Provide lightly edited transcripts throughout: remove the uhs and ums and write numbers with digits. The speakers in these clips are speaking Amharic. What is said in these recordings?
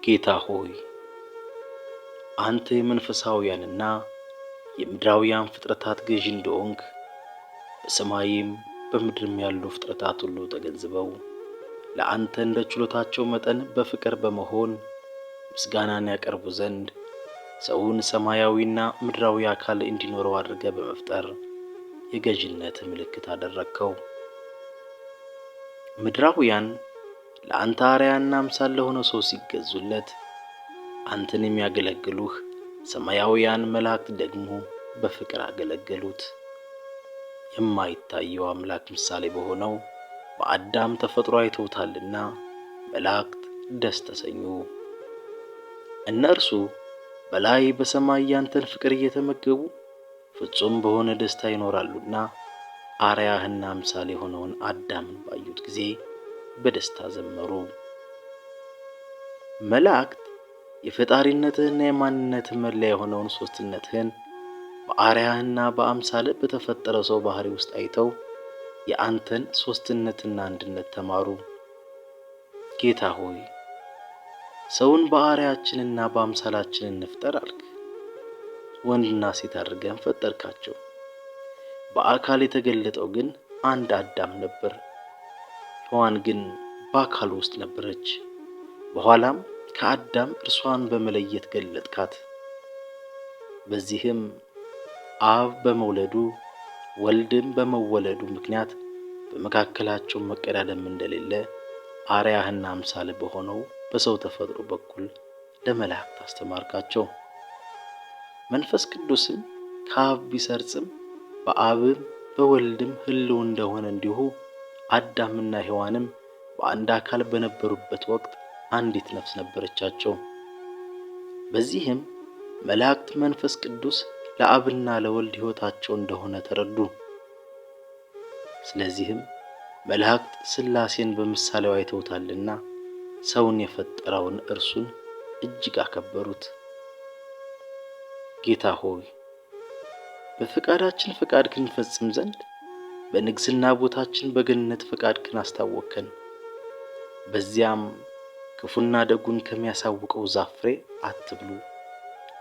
ጌታ ሆይ አንተ የመንፈሳውያንና የምድራውያን ፍጥረታት ገዢ እንደሆንክ በሰማይም በምድርም ያሉ ፍጥረታት ሁሉ ተገንዝበው ለአንተ እንደ ችሎታቸው መጠን በፍቅር በመሆን ምስጋናን ያቀርቡ ዘንድ ሰውን ሰማያዊና ምድራዊ አካል እንዲኖረው አድርገህ በመፍጠር የገዥነት ምልክት አደረግከው። ምድራውያን ለአንተ አርአያና አምሳል ለሆነው ሰው ሲገዙለት አንተን የሚያገለግሉህ ሰማያውያን መላእክት ደግሞ በፍቅር አገለገሉት። የማይታየው አምላክ ምሳሌ በሆነው በአዳም ተፈጥሮ አይተውታልና መላእክት ደስ ተሰኙ። እነርሱ በላይ በሰማይ ያንተን ፍቅር እየተመገቡ ፍጹም በሆነ ደስታ ይኖራሉና አርአያህና አምሳል የሆነውን አዳምን ባዩት ጊዜ በደስታ ዘመሩ። መላእክት የፈጣሪነትህና የማንነትህ መለያ የሆነውን ሦስትነትህን በአርአያህና በአምሳልህ በተፈጠረ ሰው ባህሪ ውስጥ አይተው የአንተን ሦስትነትና አንድነት ተማሩ። ጌታ ሆይ ሰውን በአርአያችንና በአምሳላችን እንፍጠር አልክ። ወንድና ሴት አድርገን ፈጠርካቸው። በአካል የተገለጠው ግን አንድ አዳም ነበር። ሔዋን ግን በአካሉ ውስጥ ነበረች። በኋላም ከአዳም እርሷን በመለየት ገለጥካት። በዚህም አብ በመውለዱ ወልድም በመወለዱ ምክንያት በመካከላቸው መቀዳደም እንደሌለ አርአያህና አምሳልህ በሆነው በሰው ተፈጥሮ በኩል ለመላእክት አስተማርካቸው። መንፈስ ቅዱስም ከአብ ቢሰርጽም በአብም በወልድም ሕልው እንደሆነ እንዲሁ አዳምና ሔዋንም በአንድ አካል በነበሩበት ወቅት አንዲት ነፍስ ነበረቻቸው። በዚህም መላእክት መንፈስ ቅዱስ ለአብና ለወልድ ሕይወታቸው እንደሆነ ተረዱ። ስለዚህም መላእክት ሥላሴን በምሳሌው አይተውታልና ሰውን የፈጠረውን እርሱን እጅግ አከበሩት። ጌታ ሆይ በፈቃዳችን ፈቃድህን እንፈጽም ዘንድ በንግሥና ቦታችን በገነት ፈቃድህን አስታወቅከን። በዚያም ክፉና ደጉን ከሚያሳውቀው ዛፍ ፍሬ አትብሉ፣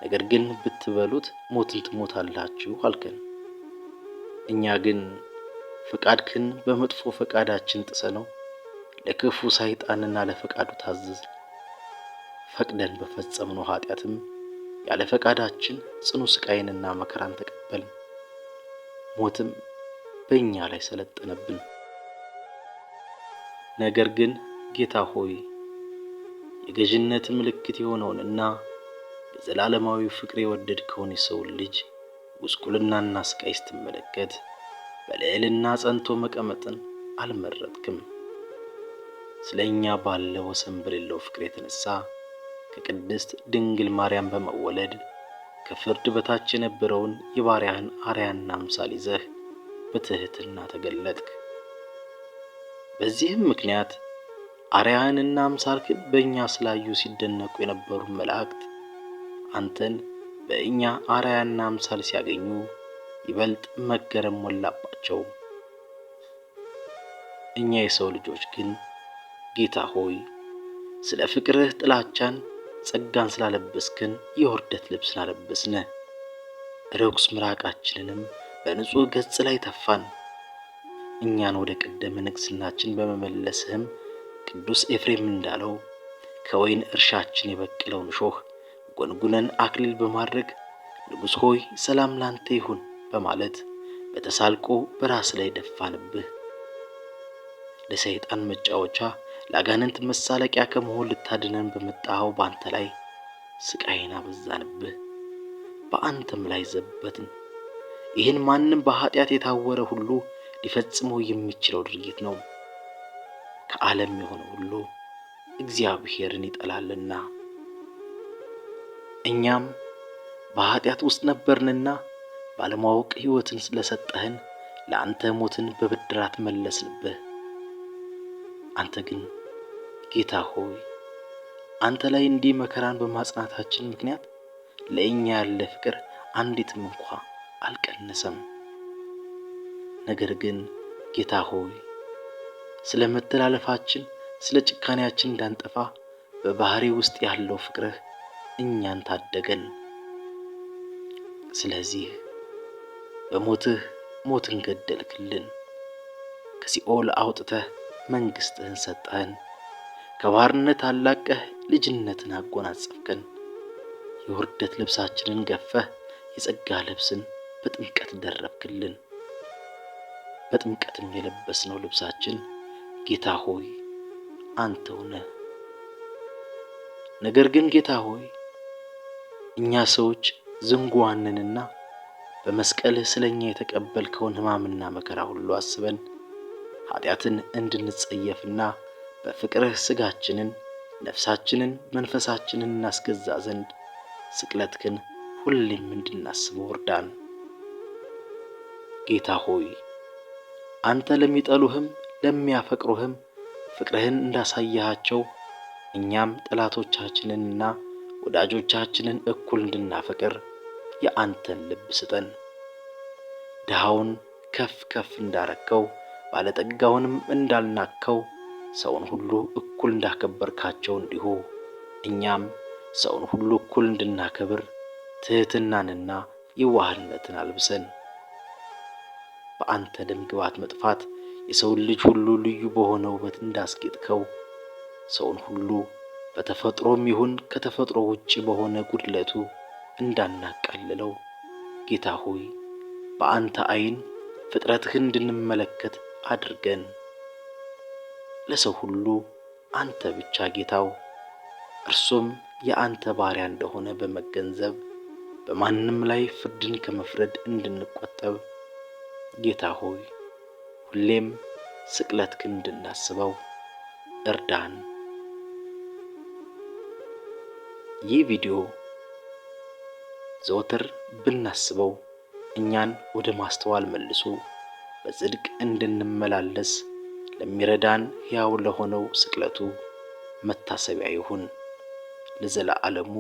ነገር ግን ብትበሉት ሞትን ትሞታላችሁ አልከን። እኛ ግን ፈቃድህን በመጥፎ ፈቃዳችን ጥሰነው ለክፉ ሰይጣንና ለፈቃዱ ታዘዝን። ፈቅደን በፈጸምነው ኃጢአትም ያለ ፈቃዳችን ጽኑ ስቃይንና መከራን ተቀበልን። ሞትም በእኛ ላይ ሰለጠነብን። ነገር ግን ጌታ ሆይ የገዥነት ምልክት የሆነውንና በዘላለማዊ ፍቅር የወደድከውን የሰውን ልጅ ጉስቁልናና ስቃይ ስትመለከት በልዕልና ጸንቶ መቀመጥን አልመረጥክም። ስለ እኛ ባለ ወሰን በሌለው ፍቅር የተነሳ ከቅድስት ድንግል ማርያም በመወለድ ከፍርድ በታች የነበረውን የባሪያህን አርአያና አምሳል ይዘህ በትሕትና ተገለጥክ። በዚህም ምክንያት አርአያህንና አምሳልህን በእኛ ስላዩ ሲደነቁ የነበሩ መላእክት አንተን በእኛ አርአያና አምሳል ሲያገኙ ይበልጥ መገረም ሞላባቸው። እኛ የሰው ልጆች ግን ጌታ ሆይ ስለ ፍቅርህ ጥላቻን ጸጋን ስላለበስከን የውርደት ልብስን አለበስን። ርኩስ ምራቃችንንም በንጹሕ ገጽ ላይ ተፋን። እኛን ወደ ቀደመ ንግሥናችን በመመለስህም ቅዱስ ኤፍሬም እንዳለው ከወይን እርሻችን የበቀለውን እሾህ ጎንጉነን አክሊል በማድረግ ንጉሥ ሆይ ሰላም ላንተ ይሁን በማለት በተሳልቆ በራስ ላይ ደፋንብህ። ለሰይጣን መጫወቻ ለአጋንንት መሳለቂያ ከመሆን ልታድነን በመጣኸው በአንተ ላይ ስቃይን አበዛንብህ፣ በአንተም ላይ ዘበትን። ይህን ማንም በኃጢአት የታወረ ሁሉ ሊፈጽመው የሚችለው ድርጊት ነው። ከዓለም የሆነ ሁሉ እግዚአብሔርን ይጠላልና። እኛም በኃጢአት ውስጥ ነበርንና ባለማወቅ ሕይወትን ስለሰጠህን ለአንተ ሞትን በብድራት መለስንብህ። አንተ ግን ጌታ ሆይ አንተ ላይ እንዲህ መከራን በማጽናታችን ምክንያት ለእኛ ያለ ፍቅር አንዲትም እንኳ አልቀነሰም። ነገር ግን ጌታ ሆይ ስለ መተላለፋችን ስለ ጭካኔያችን እንዳንጠፋ በባህሪ ውስጥ ያለው ፍቅርህ እኛን ታደገን። ስለዚህ በሞትህ ሞትን ገደልክልን፣ ከሲኦል አውጥተህ መንግሥትህን ሰጠህን፣ ከባርነት አላቀህ ልጅነትን አጎናጸፍከን። የውርደት ልብሳችንን ገፈህ የጸጋ ልብስን በጥምቀት ደረብክልን። በጥምቀትም የለበስነው ልብሳችን ጌታ ሆይ አንተው ነህ። ነገር ግን ጌታ ሆይ እኛ ሰዎች ዝንጉዋንንና በመስቀልህ ስለኛ የተቀበልከውን ሕማምና መከራ ሁሉ አስበን ኃጢአትን እንድንጸየፍና በፍቅርህ ሥጋችንን፣ ነፍሳችንን፣ መንፈሳችንን እናስገዛ ዘንድ ስቅለትህን ሁሌም እንድናስበው እርዳን። ጌታ ሆይ አንተ ለሚጠሉህም ለሚያፈቅሩህም ፍቅርህን እንዳሳየሃቸው እኛም ጠላቶቻችንንና ወዳጆቻችንን እኩል እንድናፈቅር የአንተን ልብ ስጠን። ድሃውን ከፍ ከፍ እንዳረከው ባለጠጋውንም እንዳልናከው ሰውን ሁሉ እኩል እንዳከበርካቸው እንዲሁ እኛም ሰውን ሁሉ እኩል እንድናከብር ትሕትናንና የዋህነትን አልብሰን። በአንተ ደም ግባት መጥፋት የሰውን ልጅ ሁሉ ልዩ በሆነ ውበት እንዳስጌጥከው ሰውን ሁሉ በተፈጥሮም ይሁን ከተፈጥሮ ውጪ በሆነ ጉድለቱ እንዳናቃልለው ጌታ ሆይ በአንተ ዓይን ፍጥረትህን እንድንመለከት አድርገን። ለሰው ሁሉ አንተ ብቻ ጌታው እርሱም የአንተ ባሪያ እንደሆነ በመገንዘብ በማንም ላይ ፍርድን ከመፍረድ እንድንቆጠብ ጌታ ሆይ ሁሌም ስቅለትህን እንድናስበው እርዳን። ይህ ቪዲዮ ዘወትር ብናስበው እኛን ወደ ማስተዋል መልሶ በጽድቅ እንድንመላለስ ለሚረዳን ሕያው ለሆነው ስቅለቱ መታሰቢያ ይሁን ለዘለዓለሙ